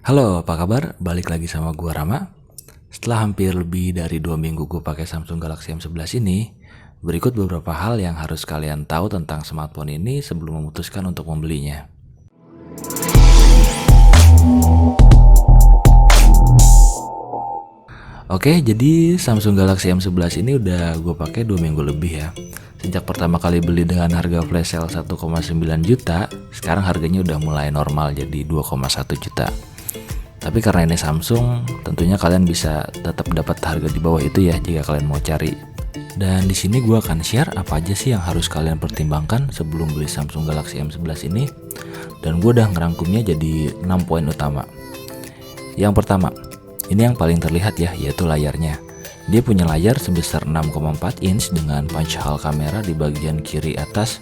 Halo, apa kabar? Balik lagi sama gua Rama. Setelah hampir lebih dari 2 minggu gue pakai Samsung Galaxy M11 ini, berikut beberapa hal yang harus kalian tahu tentang smartphone ini sebelum memutuskan untuk membelinya. Oke, jadi Samsung Galaxy M11 ini udah gue pakai 2 minggu lebih ya. Sejak pertama kali beli dengan harga flash sale 1,9 juta, sekarang harganya udah mulai normal jadi 2,1 juta. Tapi karena ini Samsung, tentunya kalian bisa tetap dapat harga di bawah itu ya jika kalian mau cari. Dan di sini gue akan share apa aja sih yang harus kalian pertimbangkan sebelum beli Samsung Galaxy M11 ini. Dan gue udah ngerangkumnya jadi 6 poin utama. Yang pertama, ini yang paling terlihat ya, yaitu layarnya. Dia punya layar sebesar 6,4 inch dengan punch hole kamera di bagian kiri atas,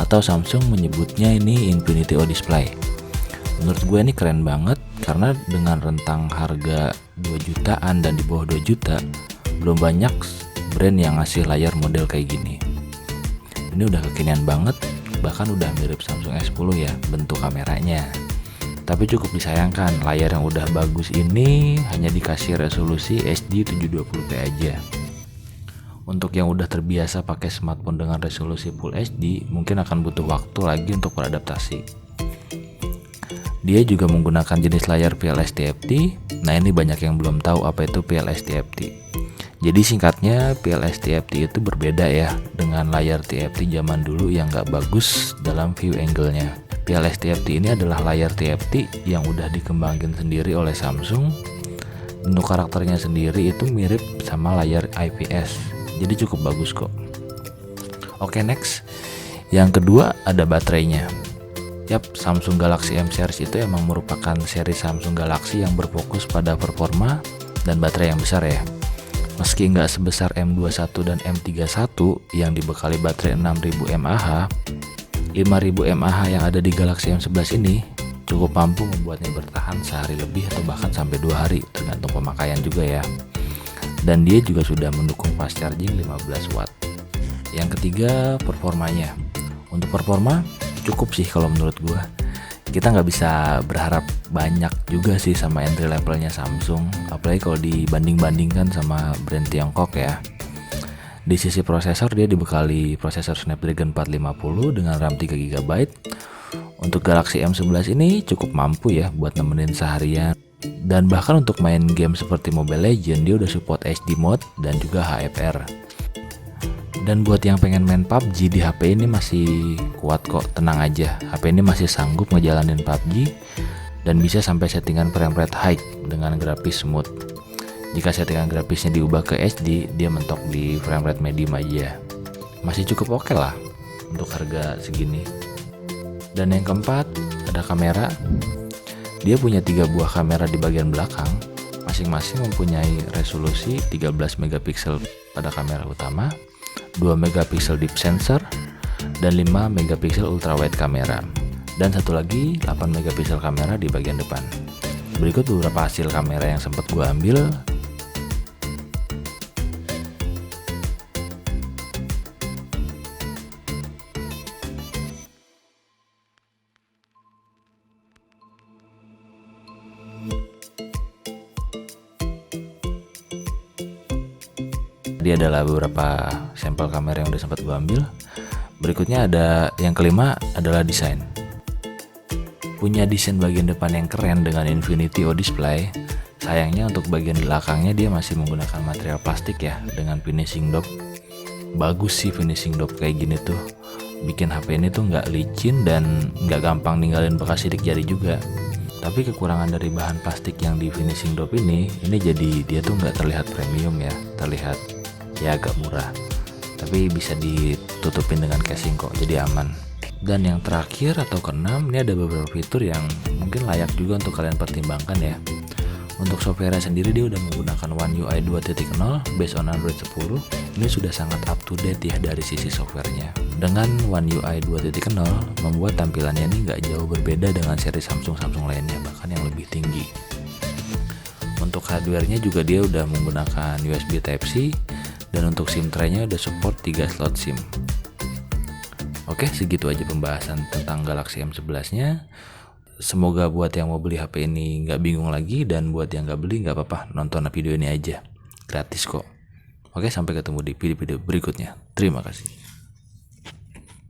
atau Samsung menyebutnya ini Infinity O Display. Menurut gue ini keren banget karena dengan rentang harga 2 jutaan dan di bawah 2 juta, belum banyak brand yang ngasih layar model kayak gini. Ini udah kekinian banget, bahkan udah mirip Samsung S10 ya bentuk kameranya. Tapi cukup disayangkan, layar yang udah bagus ini hanya dikasih resolusi HD 720p aja. Untuk yang udah terbiasa pakai smartphone dengan resolusi Full HD, mungkin akan butuh waktu lagi untuk beradaptasi. Dia juga menggunakan jenis layar PLS TFT. Nah, ini banyak yang belum tahu apa itu PLS TFT. Jadi singkatnya, PLS TFT itu berbeda ya dengan layar TFT zaman dulu yang gak bagus dalam view angle-nya. PLS TFT ini adalah layar TFT yang udah dikembangin sendiri oleh Samsung. Bentuk karakternya sendiri itu mirip sama layar IPS, jadi cukup bagus kok. Oke, next. Yang kedua ada baterainya. Yap, Samsung Galaxy M series itu emang merupakan seri Samsung Galaxy yang berfokus pada performa dan baterai yang besar ya. Meski nggak sebesar M21 dan M31 yang dibekali baterai 6000 mAh, 5000 mAh yang ada di Galaxy M11 ini cukup mampu membuatnya bertahan sehari lebih atau bahkan sampai 2 hari, tergantung pemakaian juga ya. Dan dia juga sudah mendukung fast charging 15 watt. Yang ketiga, performanya. Untuk performa cukup sih kalau menurut gua. Kita nggak bisa berharap banyak juga sih sama entry levelnya Samsung, apalagi kalau dibanding-bandingkan sama brand Tiongkok ya. Di sisi prosesor, dia dibekali prosesor Snapdragon 450 dengan RAM 3GB. Untuk Galaxy M11 ini cukup mampu ya buat nemenin seharian. Dan bahkan untuk main game seperti Mobile Legends, dia udah support HD mode dan juga HFR. Dan buat yang pengen main PUBG di HP ini masih kuat kok, tenang aja. HP ini masih sanggup ngejalanin PUBG dan bisa sampai settingan frame rate high dengan grafis smooth. Jika settingan grafisnya diubah ke HD, dia mentok di frame rate medium aja. Masih cukup oke lah untuk harga segini. Dan yang keempat, ada kamera. Dia punya 3 buah kamera di bagian belakang. Masing-masing mempunyai resolusi 13 megapiksel pada kamera utama, 2 megapiksel deep sensor, dan 5 megapiksel ultrawide kamera. Dan satu lagi 8 megapiksel kamera di bagian depan. Berikut beberapa hasil kamera yang sempat gue ambil. Dia adalah beberapa sampel kamera yang udah sempat gue ambil. Berikutnya ada yang kelima adalah desain. Punya desain bagian depan yang keren dengan Infinity O Display. Sayangnya untuk bagian belakangnya dia masih menggunakan material plastik ya dengan finishing dop. Bagus sih finishing dop kayak gini tuh. Bikin HP ini tuh nggak licin dan nggak gampang ninggalin bekas sidik jari juga. Tapi kekurangan dari bahan plastik yang di finishing dop ini jadi dia tuh nggak terlihat premium ya, terlihat ya agak murah, tapi bisa ditutupin dengan casing kok, jadi aman. Dan yang terakhir atau keenam, ini ada beberapa fitur yang mungkin layak juga untuk kalian pertimbangkan ya. Untuk software sendiri dia udah menggunakan One UI 2.0 based on Android 10. Ini sudah sangat up to date ya dari sisi softwarenya. Dengan One UI 2.0 membuat tampilannya ini nggak jauh berbeda dengan seri Samsung lainnya, bahkan yang lebih tinggi. Untuk hardwarenya juga dia udah menggunakan USB Type-C. Dan untuk SIM tray-nya udah support 3 slot SIM. Oke, segitu aja pembahasan tentang Galaxy M11-nya. semoga buat yang mau beli HP ini nggak bingung lagi, dan buat yang nggak beli nggak apa-apa, nonton video ini aja, gratis kok. Oke, sampai ketemu di video-video berikutnya. Terima kasih.